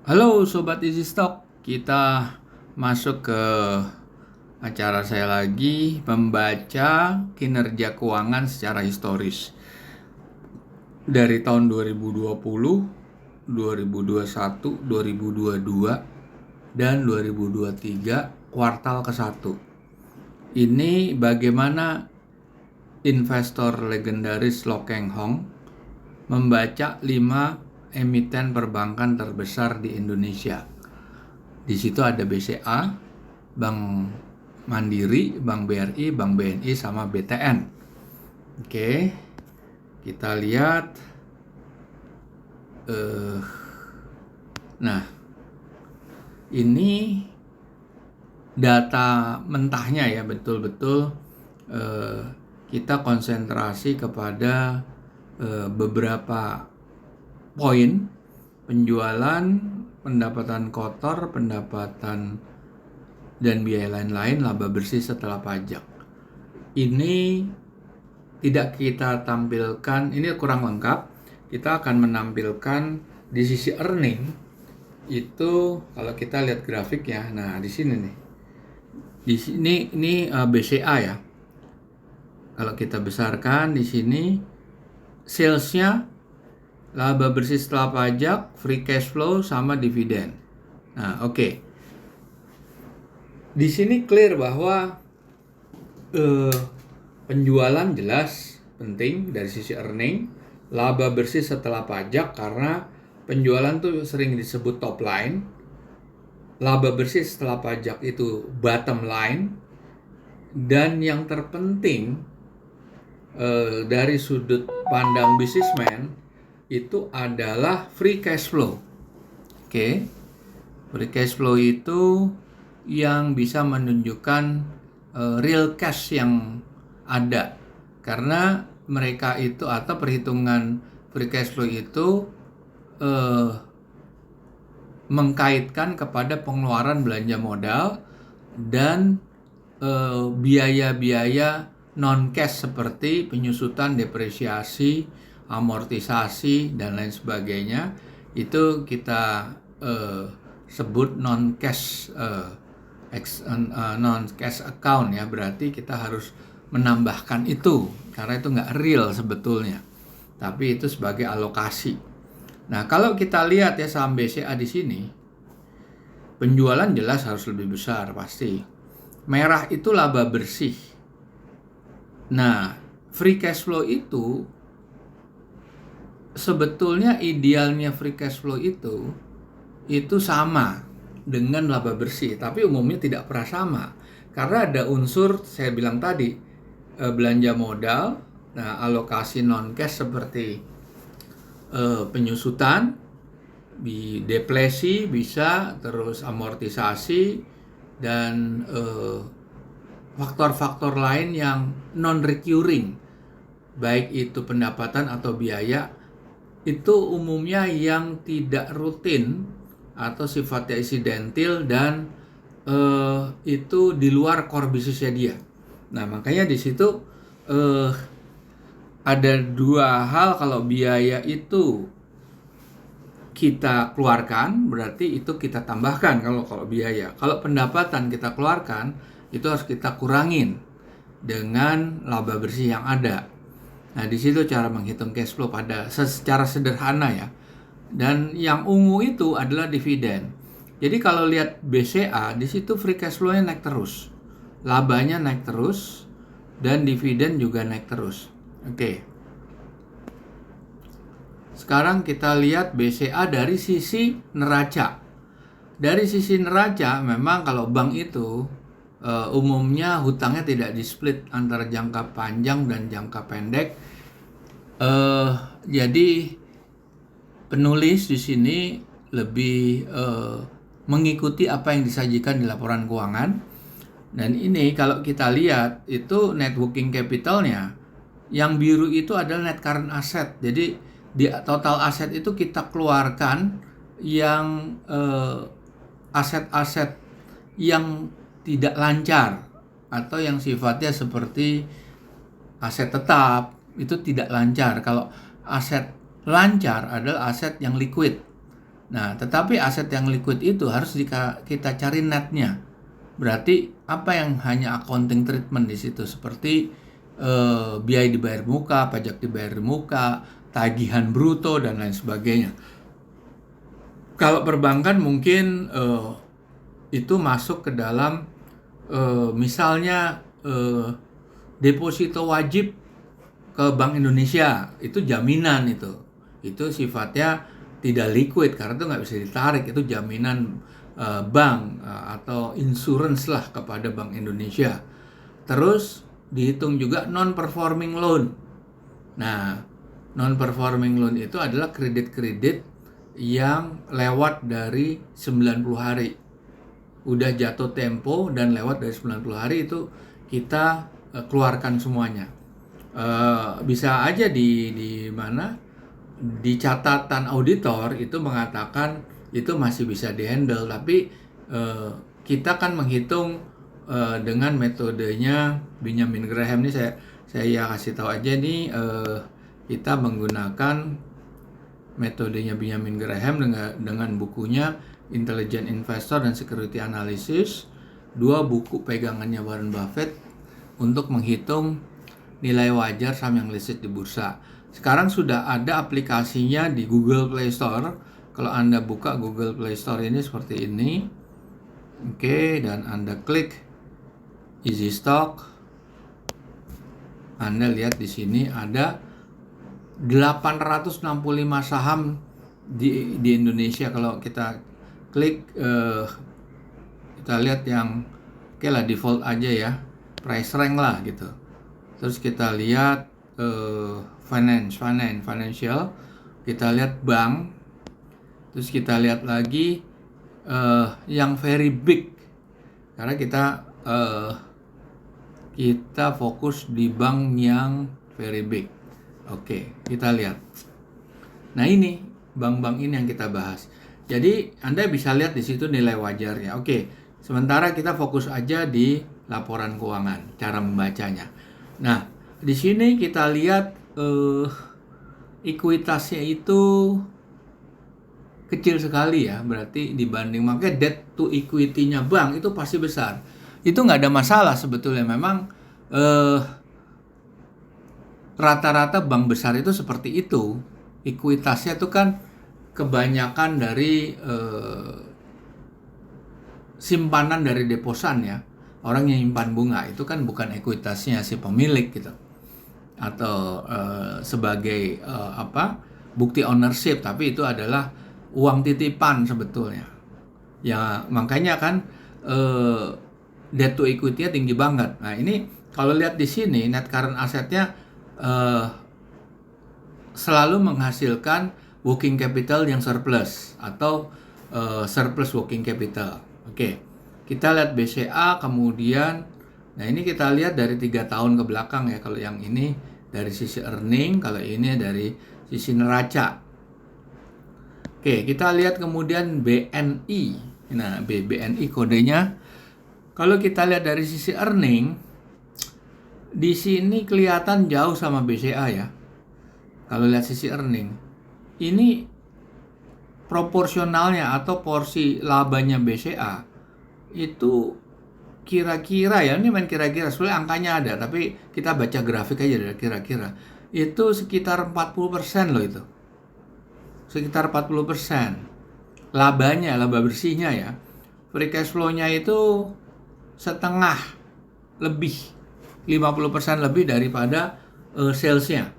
Halo Sobat Easy Stock, kita masuk ke acara saya lagi membaca kinerja keuangan secara historis dari tahun 2020, 2021, 2022, dan 2023 kuartal ke-1. Ini bagaimana investor legendaris Lo Keng Hong membaca 5 emiten perbankan terbesar di Indonesia. Di situ ada BCA, Bank Mandiri, Bank BRI, Bank BNI, sama BTN. Oke, kita lihat. Nah, ini data mentahnya ya, betul-betul kita konsentrasi kepada beberapa poin: penjualan, pendapatan kotor, pendapatan dan biaya lain-lain, laba bersih setelah pajak. Ini tidak kita tampilkan, ini kurang lengkap. Kita akan menampilkan di sisi earning itu, kalau kita lihat grafik ya. Nah, di sini nih. Di sini ini BCA ya. Kalau kita besarkan di sini salesnya, laba bersih setelah pajak, free cash flow, sama dividen. Nah, oke. Di sini clear bahwa penjualan jelas penting dari sisi earning, laba bersih setelah pajak karena penjualan tuh sering disebut top line, laba bersih setelah pajak itu bottom line, dan yang terpenting dari sudut pandang businessman itu adalah free cash flow. Oke. Free cash flow itu yang bisa menunjukkan real cash yang ada, karena mereka itu, atau perhitungan free cash flow itu mengkaitkan kepada pengeluaran belanja modal dan biaya-biaya non-cash seperti penyusutan, depresiasi, amortisasi, dan lain sebagainya. Itu kita sebut non-cash account ya. Berarti kita harus menambahkan itu karena itu nggak real sebetulnya, tapi itu sebagai alokasi. Nah, kalau kita lihat ya saham BCA di sini, penjualan jelas harus lebih besar pasti. Merah itu laba bersih. Nah, free cash flow itu sebetulnya idealnya free cash flow itu sama dengan laba bersih, tapi umumnya tidak pernah sama karena ada unsur saya bilang tadi, belanja modal, nah alokasi non cash seperti penyusutan, depresi bisa, terus amortisasi, dan faktor-faktor lain yang non recurring, baik itu pendapatan atau biaya, itu umumnya yang tidak rutin atau sifatnya insidental dan itu di luar core bisnisnya dia. Nah, makanya di situ ada dua hal. Kalau biaya itu kita keluarkan, berarti itu kita tambahkan kalau biaya. Kalau pendapatan kita keluarkan, itu harus kita kurangin dengan laba bersih yang ada. Nah, di situ cara menghitung cash flow secara sederhana ya. Dan yang ungu itu adalah dividen. Jadi kalau lihat BCA, di situ free cash flow-nya naik terus, labanya naik terus, dan dividen juga naik terus. Oke. Sekarang kita lihat BCA dari sisi neraca. Dari sisi neraca, memang kalau bank itu umumnya hutangnya tidak di-split antara jangka panjang dan jangka pendek. Jadi penulis di sini lebih mengikuti apa yang disajikan di laporan keuangan. Dan ini kalau kita lihat itu net working capitalnya, yang biru itu adalah net current asset. Jadi di total aset itu kita keluarkan yang aset-aset yang tidak lancar atau yang sifatnya seperti aset tetap, itu tidak lancar. Kalau aset lancar adalah aset yang liquid. Nah, tetapi aset yang liquid itu harus kita cari netnya. Berarti apa yang hanya accounting treatment di situ, seperti biaya dibayar muka, pajak dibayar muka, tagihan bruto dan lain sebagainya. Kalau perbankan mungkin itu masuk ke dalam misalnya deposito wajib ke Bank Indonesia, itu jaminan itu sifatnya tidak liquid karena itu nggak bisa ditarik, itu jaminan bank atau insurance lah kepada Bank Indonesia. Terus dihitung juga non-performing loan. Nah, non-performing loan itu adalah kredit-kredit yang lewat dari 90 hari. Udah jatuh tempo dan lewat dari 90 hari itu kita keluarkan semuanya. Bisa aja di mana di catatan auditor itu mengatakan itu masih bisa dihandle, tapi kita kan menghitung dengan metodenya Benjamin Graham. Ini saya kasih tahu aja nih, kita menggunakan metodenya Benjamin Graham dengan bukunya Intelligent Investor dan Security Analysis, 2 buku pegangannya Warren Buffett untuk menghitung nilai wajar saham yang listed di bursa. Sekarang sudah ada aplikasinya di Google Play Store. Kalau Anda buka Google Play Store ini seperti ini. Oke, dan Anda klik Easy Stock. Anda lihat di sini ada 865 saham di Indonesia. Kalau kita klik kita lihat yang oke lah, default aja ya, price rank lah gitu. Terus kita lihat financial, kita lihat bank, terus kita lihat lagi yang very big, karena kita fokus di bank yang very big. Oke, kita lihat. Nah, ini bank-bank ini yang kita bahas. Jadi Anda bisa lihat di situ nilai wajarnya. Oke, sementara kita fokus aja di laporan keuangan, cara membacanya. Nah, di sini kita lihat ekuitasnya itu kecil sekali ya, berarti dibanding, makanya debt to equity-nya bank itu pasti besar. Itu nggak ada masalah sebetulnya, memang rata-rata bank besar itu seperti itu. Ekuitasnya itu kan kebanyakan dari simpanan dari deposan ya. Orang yang nyimpan bunga itu kan bukan ekuitasnya si pemilik gitu. Atau sebagai bukti ownership, tapi itu adalah uang titipan sebetulnya. Ya makanya kan debt to equity-nya tinggi banget. Nah, ini kalau lihat di sini net current asset-nya selalu menghasilkan working capital yang surplus atau surplus working capital. Oke, kita lihat BCA kemudian. Nah, ini kita lihat dari 3 tahun ke belakang ya. Kalau yang ini dari sisi earning, kalau ini dari sisi neraca. Oke, kita lihat kemudian BNI. Nah, BNI kodenya. Kalau kita lihat dari sisi earning, di sini kelihatan jauh sama BCA ya. Kalau lihat sisi earning, ini proporsionalnya atau porsi labanya BCA itu kira-kira ya, ini main kira-kira, sebenarnya angkanya ada, tapi kita baca grafik aja dari kira-kira. Itu sekitar 40% loh itu. Sekitar 40%. Labanya, laba bersihnya ya. Free cash flow-nya itu setengah lebih, 50% lebih daripada sales-nya.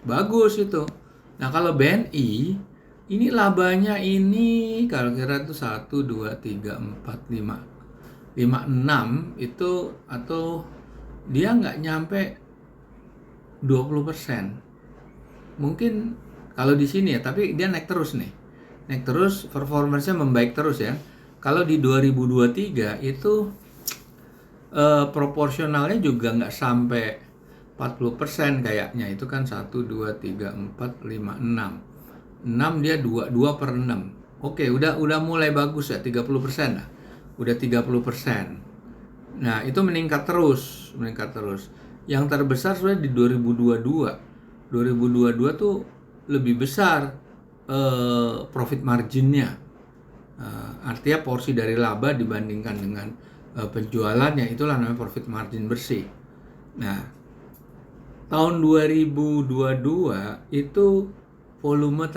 Bagus itu. Nah, kalau BNI ini labanya ini kalau kira itu 1 2 3 4 5 6 itu, atau dia nggak nyampe 20%. Mungkin kalau di sini ya, tapi dia naik terus nih. Naik terus, performance-nya membaik terus ya. Kalau di 2023 itu proporsionalnya juga nggak sampai 40% kayaknya. Itu kan 1, 2, 3, 4, 5, 6. 6 dia 2 per 6. Oke, udah mulai bagus ya, 30% lah. Udah 30%. Nah, itu meningkat terus. Yang terbesar sebenarnya di 2022. 2022 tuh lebih besar profit marginnya. Artinya porsi dari laba dibandingkan dengan penjualannya, itulah namanya profit margin bersih. Nah, tahun 2022 itu volume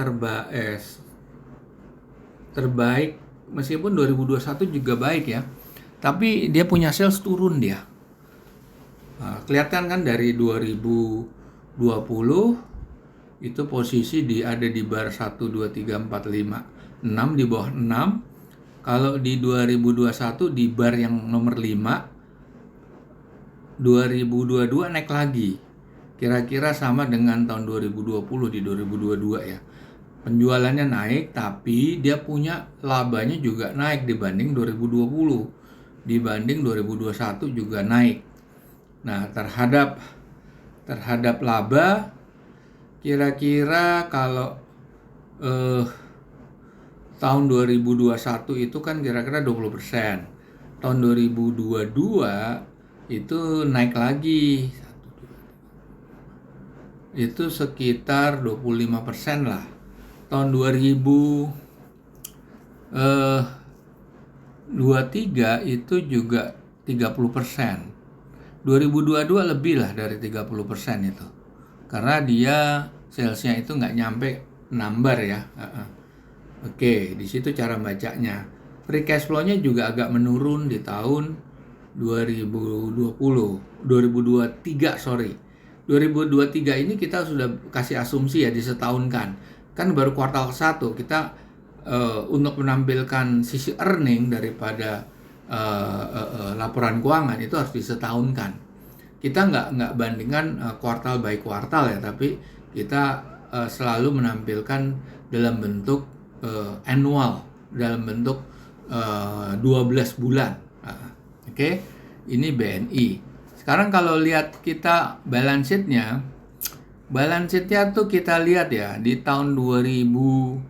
terbaik, meskipun 2021 juga baik ya, tapi dia punya sales turun dia. Kelihatan kan dari 2020 itu posisi ada di bar 1, 2, 3, 4, 5, 6, di bawah 6. Kalau di 2021 di bar yang nomor 5, 2022 naik lagi. Kira-kira sama dengan tahun 2020 di 2022 ya. Penjualannya naik, tapi dia punya labanya juga naik dibanding 2020. Dibanding 2021 juga naik. Nah, terhadap laba, kira-kira kalau tahun 2021 itu kan kira-kira 20%. Tahun 2022 itu naik lagi. Itu sekitar 25% lah. Tahun 2023 itu juga 30%. 2022 lebih lah dari 30% itu. Karena dia salesnya itu nggak nyampe number ya. Oke, di situ cara bacanya. Free cash flow-nya juga agak menurun di tahun 2023, sorry. 2023 ini kita sudah kasih asumsi ya disetahunkan. Kan baru kuartal ke-1 kita untuk menampilkan sisi earning daripada laporan keuangan itu harus disetahunkan. Kita nggak bandingkan kuartal by kuartal ya, tapi kita selalu menampilkan dalam bentuk annual, dalam bentuk 12 bulan. Oke, ini BNI. Sekarang kalau lihat kita balance sheet-nya tuh kita lihat ya, di tahun 2020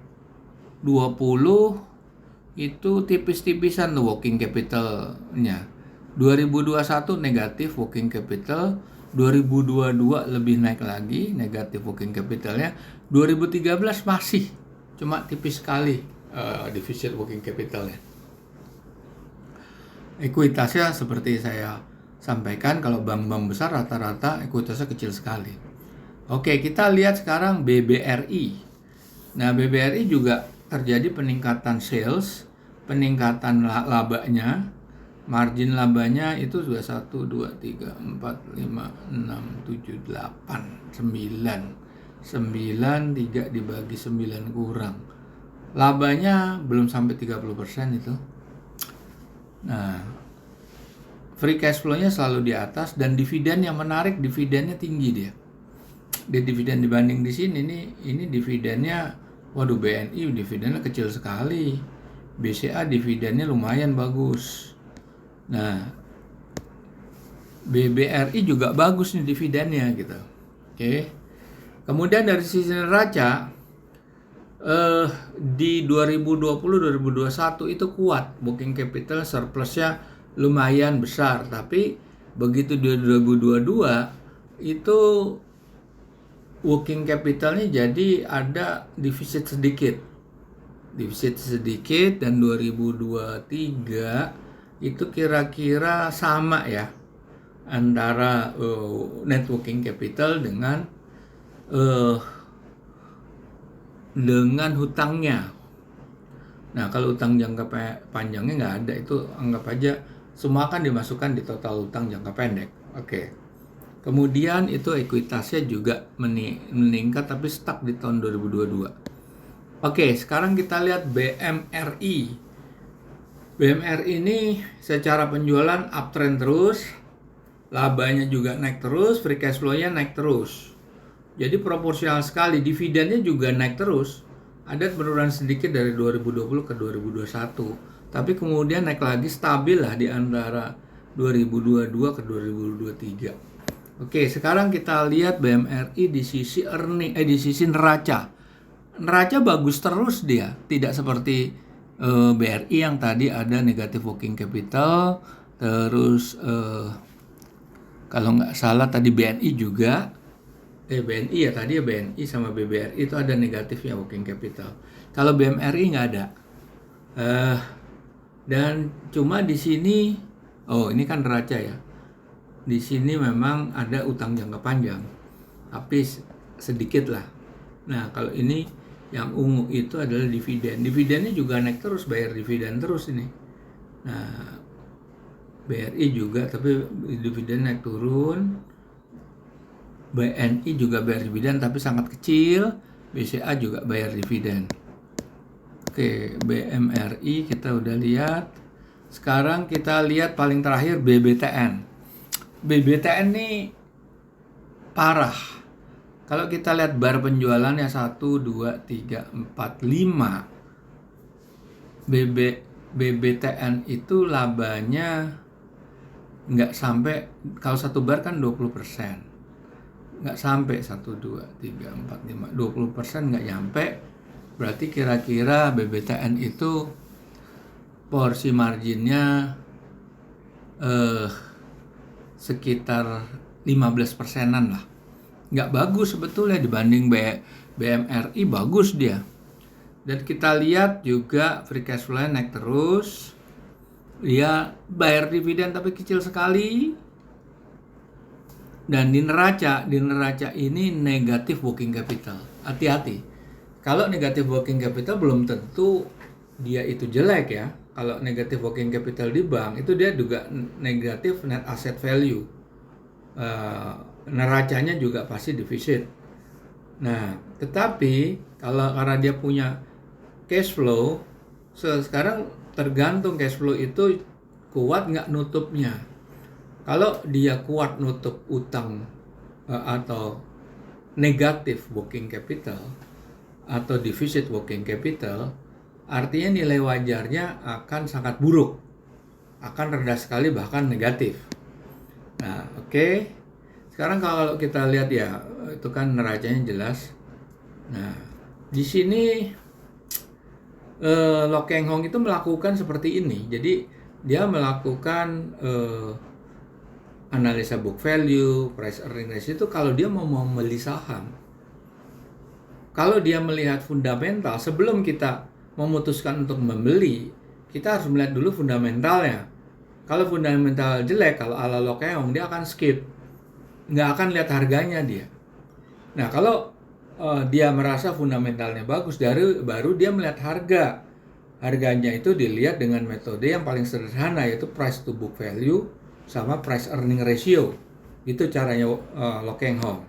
itu tipis-tipisan tuh working capital-nya. 2021 negatif working capital, 2022 lebih naik lagi negatif working capital-nya, 2013 masih cuma tipis sekali defisit working capital-nya. Ekuitasnya seperti saya sampaikan, kalau bank-bank besar rata-rata ekuitasnya kecil sekali. Oke, kita lihat sekarang BBRI. Nah, BBRI juga terjadi peningkatan sales, peningkatan labanya, margin labanya itu sudah 1, 2, 3, 4, 5, 6, 7, 8, 9. 9, 3 dibagi 9 kurang. Labanya belum sampai 30% itu. Nah, free cash flow-nya selalu di atas, dan dividen yang menarik, dividennya tinggi dia. Di dividen dibanding di sini ini dividennya, waduh, BNI dividennya kecil sekali. BCA dividennya lumayan bagus. Nah, BBRI juga bagus nih dividennya gitu. Oke. Kemudian dari sisi neraca di 2020-2021 itu kuat, working capital surplusnya lumayan besar, tapi begitu di 2022 itu working capitalnya jadi ada defisit sedikit, dan 2023 itu kira-kira sama ya antara net working capital dengan hutangnya. Nah, kalau utang jangka panjangnya nggak ada, itu anggap aja semua akan dimasukkan di total utang jangka pendek. Oke. Kemudian itu ekuitasnya juga meningkat, tapi stuck di tahun 2022. Oke, sekarang kita lihat BMRI. BMRI ini secara penjualan uptrend terus, labanya juga naik terus, free cash flow-nya naik terus. Jadi proporsional sekali, dividennya juga naik terus. Ada penurunan sedikit dari 2020 ke 2021. Tapi kemudian naik lagi, stabil lah di antara 2022 ke 2023. Oke, sekarang kita lihat BMRI di sisi di sisi neraca. Neraca bagus terus dia, tidak seperti BRI yang tadi ada negatif working capital. Terus kalau nggak salah tadi BNI juga. BNI ya tadi ya, BNI sama BBRI itu ada negatifnya working capital. Kalau BMRI nggak ada. Dan cuma di sini, oh ini kan neraca ya. Di sini memang ada utang jangka panjang, tapi sedikit lah. Nah kalau ini yang ungu itu adalah dividen. Dividennya juga naik terus, bayar dividen terus ini. Nah BRI juga, tapi dividen naik turun. BNI juga bayar dividen tapi sangat kecil. BCA juga bayar dividen. Oke, BMRI kita udah lihat. Sekarang kita lihat paling terakhir BBTN. BBTN nih parah. Kalau kita lihat bar penjualannya 1, 2, 3, 4, 5. BBTN itu labanya nggak sampai, kalau satu bar kan 20%. Nggak sampai 1, 2, 3, 4, 5, 20% nggak nyampe. Berarti kira-kira BBTN itu porsi marginnya sekitar 15%-an lah. Nggak bagus sebetulnya dibanding BMRI, bagus dia. Dan kita lihat juga free cash flow naik terus. Dia bayar dividen tapi kecil sekali. Dan di neraca ini negatif working capital. Hati-hati. Kalau negatif working capital belum tentu dia itu jelek ya. Kalau negatif working capital di bank itu dia juga negatif net asset value. Neracanya juga pasti defisit. Nah, tetapi karena dia punya cash flow, sekarang tergantung cash flow itu kuat nggak nutupnya. Kalau dia kuat nutup utang atau negatif working capital atau defisit working capital, artinya nilai wajarnya akan sangat buruk, akan rendah sekali bahkan negatif. Nah, oke. Sekarang kalau kita lihat ya, itu kan neracanya jelas. Nah, di sini Lo Keng Hong itu melakukan seperti ini. Jadi dia melakukan analisa book value, price earning ratio itu kalau dia mau membeli saham. Kalau dia melihat fundamental, sebelum kita memutuskan untuk membeli, kita harus melihat dulu fundamentalnya. Kalau fundamental jelek, kalau ala Lo Keng Hong, dia akan skip. Nggak akan lihat harganya dia. Nah, kalau dia merasa fundamentalnya bagus, baru dia melihat harga. Harganya itu dilihat dengan metode yang paling sederhana, yaitu price to book value sama price earning ratio. Itu caranya Lo Keng Hong.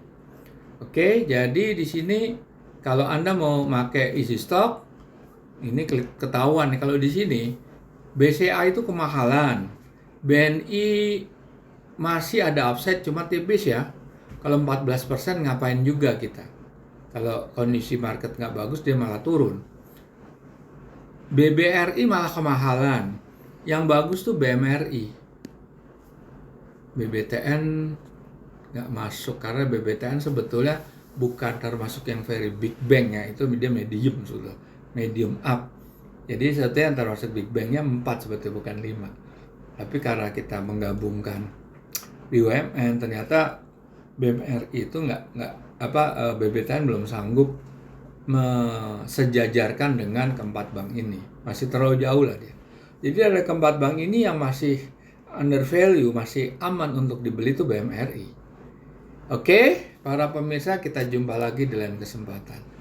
Oke, jadi di sini kalau Anda mau pakai easy stock, ini ketahuan nih, kalau di sini BCA itu kemahalan. BNI masih ada upside cuma tipis ya. Kalau 14% ngapain juga kita? Kalau kondisi market nggak bagus dia malah turun. BBRI malah kemahalan. Yang bagus tuh BMRI. BBTN nggak masuk karena BBTN sebetulnya bukan termasuk yang very big bank ya, itu dia medium sudah, medium up. Jadi sebetulnya yang termasuk big banknya 4 sebetulnya, bukan 5. Tapi karena kita menggabungkan BUMN, ternyata BMRI itu BBTN belum sanggup sejajarkan dengan keempat bank ini, masih terlalu jauh lah dia. Jadi ada keempat bank ini yang masih under value, masih aman untuk dibeli itu BMRI. Oke, para pemirsa, kita jumpa lagi di lain kesempatan.